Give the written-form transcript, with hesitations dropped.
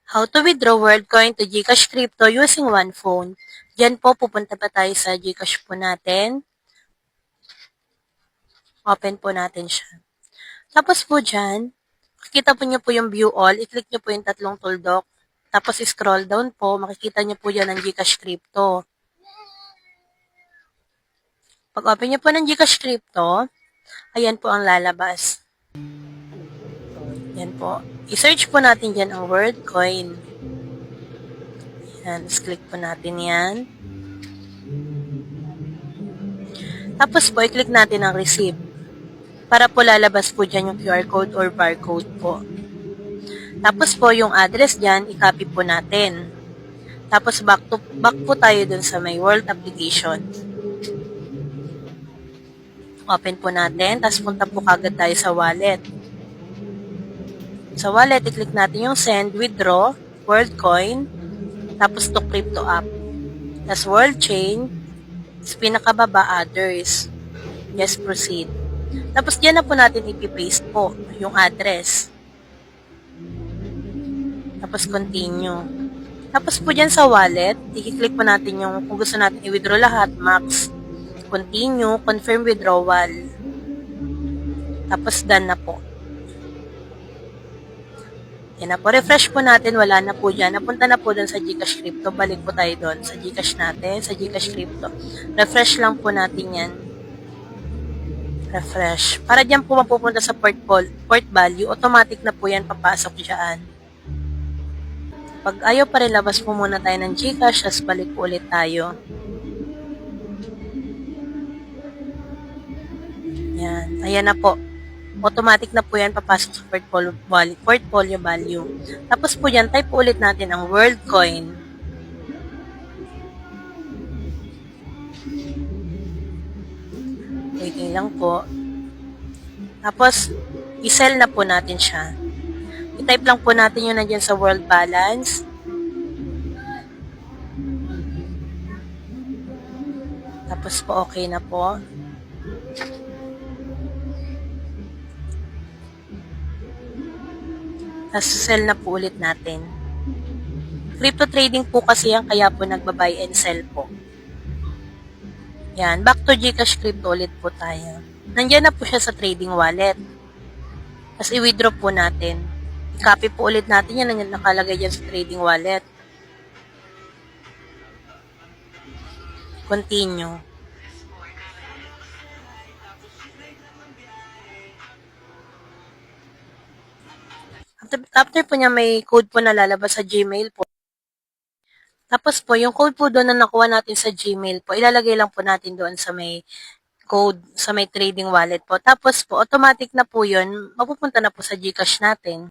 How to withdraw WorldCoin to GCash Crypto using one phone. Diyan po, pupunta pa tayo sa GCash po natin. Open po natin siya. Tapos po dyan, makikita po niyo po yung view all. I-click niyo po yung tatlong tuldok. Tapos scroll down po, makikita niyo po dyan ang GCash Crypto. Pag open niyo po ng GCash Crypto, ayan po ang lalabas. Yan po. I-search po natin dyan ang WorldCoin. Yan, click po natin yan. Tapos po, i-click natin ang receive. Para po lalabas po dyan yung QR code or barcode po. Tapos po, yung address dyan, i-copy po natin. Tapos back po tayo dun sa my world application. Open po natin, tapos punta po kagad tayo sa wallet. Sa wallet, i-click natin yung send, withdraw, WorldCoin, tapos to crypto app. Tapos world chain, tapos pinakababa others. Yes, proceed. Tapos diyan na po natin ipipaste po yung address. Tapos continue. Tapos po dyan sa wallet, i-click po natin yung kung gusto natin i-withdraw lahat, max. Continue, confirm withdrawal. Tapos done na po. Yan na po. Refresh po natin. Wala na po dyan. Napunta na po dun sa GCash Crypto. Balik po tayo dun sa GCash natin, sa GCash Crypto. Refresh lang po natin yan. Refresh. Para dyan po mapupunta sa port value, automatic na po yan papasok dyan. Pag ayaw pa rin, labas po muna tayo ng GCash, as balik po ulit tayo. Yan. Ayan na po. Automatic na po yan papasok sa portfolio value. Tapos po yan, type po ulit natin ang WorldCoin. Waiting lang po. Tapos, i-sell na po natin siya. I-type lang po natin yun nandiyan sa world balance. Tapos po, okay na po. Tapos sell na po ulit natin. Crypto trading po kasi yan, kaya po nagba-buy and sell po. Yan, back to GCash Crypto ulit po tayo. Nandiyan na po siya sa trading wallet. Tapos i-withdraw po natin. I-copy po ulit natin yan, nandiyan nakalagay dyan sa trading wallet. Continue. After po niya, may code po na lalabas sa Gmail po. Tapos po, yung code po doon na nakuha natin sa Gmail po, ilalagay lang po natin doon sa may code, sa may trading wallet po. Tapos po, automatic na po yun, mapupunta na po sa GCash natin.